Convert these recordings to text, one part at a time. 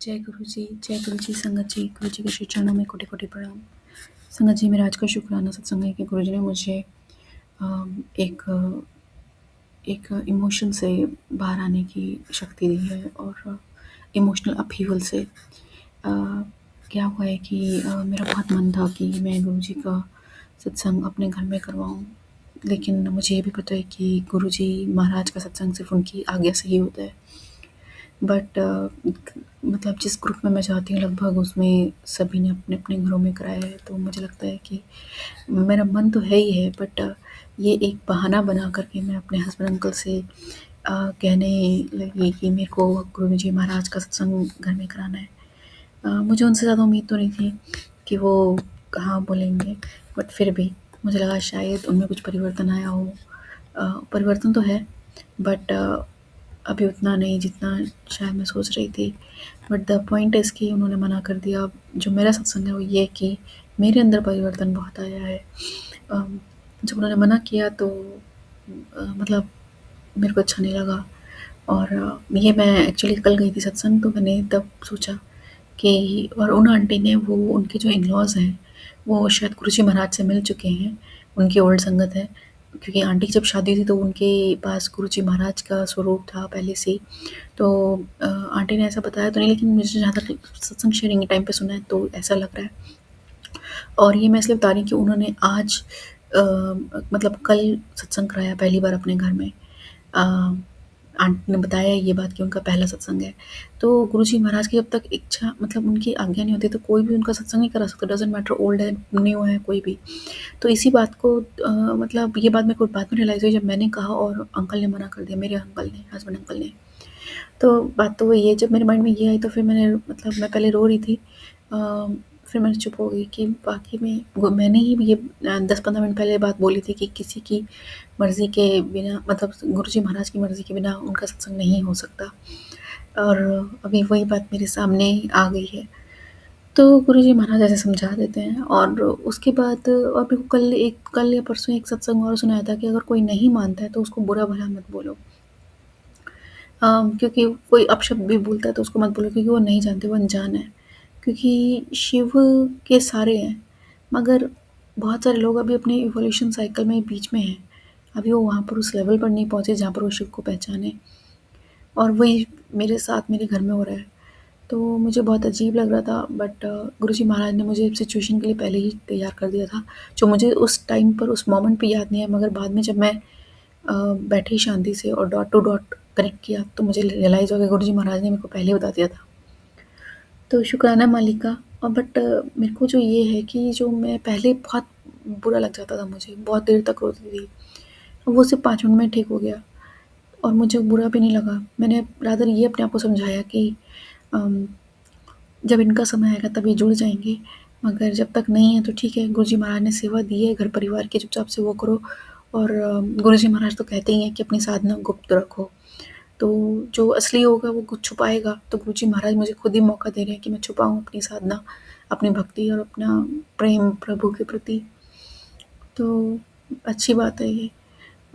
जय गुरु जी, संगत जी, गुरु जी के श्री चरणों में कोटि कोटि प्रणाम। संगत जी, मेरा आज का शुक्राना सत्संग है कि गुरु जी ने मुझे एक एक इमोशन से बाहर आने की शक्ति दी है और इमोशनल अपहीवल से अ, क्या हुआ है कि मेरा बहुत मन था कि मैं गुरु जी का सत्संग अपने घर में करवाऊँ, लेकिन मुझे ये भी पता है कि गुरु जी महाराज का सत्संग सिर्फ उनकी आज्ञा से ही होता है। बट मतलब जिस ग्रुप में मैं जाती हूँ लगभग उसमें सभी ने अपने अपने घरों में कराया है, तो मुझे लगता है कि मेरा मन तो है ही है, बट ये एक बहाना बना करके मैं अपने हस्बैंड अंकल से कहने लगी कि मेरे को गुरु जी महाराज का सत्संग घर में कराना है। मुझे उनसे ज़्यादा उम्मीद तो नहीं थी कि वो कहाँ बोलेंगे, बट फिर भी मुझे लगा शायद उनमें कुछ परिवर्तन आया हो। परिवर्तन तो है, बट अभी उतना नहीं जितना शायद मैं सोच रही थी। बट द पॉइंट इज़ कि उन्होंने मना कर दिया। जो मेरा सत्संग है वो ये कि मेरे अंदर परिवर्तन बहुत आया है। जब उन्होंने मना किया तो मतलब मेरे को अच्छा नहीं लगा। और ये मैं एक्चुअली कल गई थी सत्संग, तो मैंने तब सोचा कि और उन आंटी ने वो उनके जो इन-लॉज़ हैं, वो शायद गुरुजी महाराज से मिल चुके हैं, उनकी ओल्ड संगत है। क्योंकि आंटी की जब शादी हुई थी तो उनके पास गुरुजी महाराज का स्वरूप था पहले से ही। तो आंटी ने ऐसा बताया तो नहीं, लेकिन मुझे जहाँ तक सत्संग शेयरिंग के टाइम पे सुना है तो ऐसा लग रहा है। और ये मैं इसलिए बता रही हूँ कि उन्होंने आज मतलब कल सत्संग कराया पहली बार अपने घर में। अ, आंटी ने बताया ये बात कि उनका पहला सत्संग है। तो गुरुजी महाराज की जब तक इच्छा मतलब उनकी आज्ञा नहीं होती तो कोई भी उनका सत्संग नहीं करा सकता, डज़न्ट मैटर ओल्ड है, न्यू है, कोई भी। तो इसी बात को मतलब ये बात मेरे को बाद में रियलाइज़ हुई जब मैंने कहा और अंकल ने मना कर दिया, मेरे अंकल ने, हस्बैंड अंकल ने। तो बात तो वही है, जब मेरे माइंड में ये आई तो फिर मैंने मतलब मैं पहले रो रही थी। फिर मैंने चुप हो गई कि वाक़ई में मैंने ही ये 10-15 मिनट पहले बात बोली थी कि किसी की मर्ज़ी के बिना मतलब गुरुजी महाराज की मर्ज़ी के बिना उनका सत्संग नहीं हो सकता। और अभी वही बात मेरे सामने आ गई है। तो गुरुजी महाराज ऐसे समझा देते हैं और उसके बाद और मेरे को कल या परसों एक सत्संग और सुनाया था कि अगर कोई नहीं मानता है तो उसको बुरा-भला मत बोलो। क्योंकि कोई अपशब्द भी बोलता है तो उसको मत बोलो, क्योंकि वो नहीं जानते, वो अनजान है। क्योंकि शिव के सारे हैं, मगर बहुत सारे लोग अभी अपने इवोल्यूशन साइकिल में बीच में हैं। अभी वो वहाँ पर उस लेवल पर नहीं पहुँचे जहाँ पर वो शिव को पहचाने, और वही मेरे साथ मेरे घर में हो रहा है। तो मुझे बहुत अजीब लग रहा था, बट गुरुजी महाराज ने मुझे सिचुएशन के लिए पहले ही तैयार कर दिया था, जो मुझे उस टाइम पर उस मोमेंट पे याद नहीं है, मगर बाद में जब मैं बैठी शांति से और डॉट टू डॉट कनेक्ट किया तो मुझे रियलाइज़ हो गया गुरुजी महाराज ने मेरे को पहले ही बता दिया था। तो शुक्राना मालिक का। और बट मेरे को जो ये है कि जो मैं पहले बहुत बुरा लग जाता था, मुझे बहुत देर तक रोती थी, वो सिर्फ 5 मिनट में ठीक हो गया और मुझे बुरा भी नहीं लगा। मैंने रादर ये अपने आप को समझाया कि अम, जब इनका समय आएगा तब ये जुड़ जाएँगे, मगर जब तक नहीं है तो ठीक है, गुरुजी महाराज ने सेवा दी है घर परिवार की, चुपचाप से वो करो। और गुरुजी महाराज तो कहते ही हैं कि अपनी साधना गुप्त रखो। तो जो असली होगा वो कुछ छुपाएगा, तो गुरुजी महाराज मुझे खुद ही मौका दे रहे हैं कि मैं छुपाऊँ अपनी साधना, अपनी भक्ति और अपना प्रेम प्रभु के प्रति। तो अच्छी बात है ये।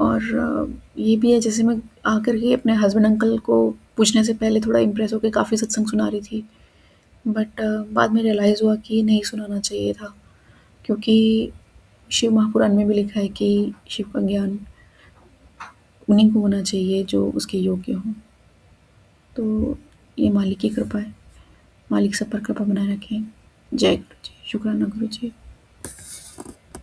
और ये भी है, जैसे मैं आकर के अपने हस्बैंड अंकल को पूछने से पहले थोड़ा इम्प्रेस होके काफ़ी सत्संग सुना रही थी, बट बाद में रियलाइज़ हुआ कि नहीं सुनाना चाहिए था, क्योंकि शिव महापुराण में भी लिखा है कि शिव का ज्ञान उन्हीं को होना चाहिए जो उसके योग्य हों। तो ये मालिक की कृपा है। मालिक सब पर कृपा बनाए रखें। जय गुरु जी, शुक्राना गुरु जी।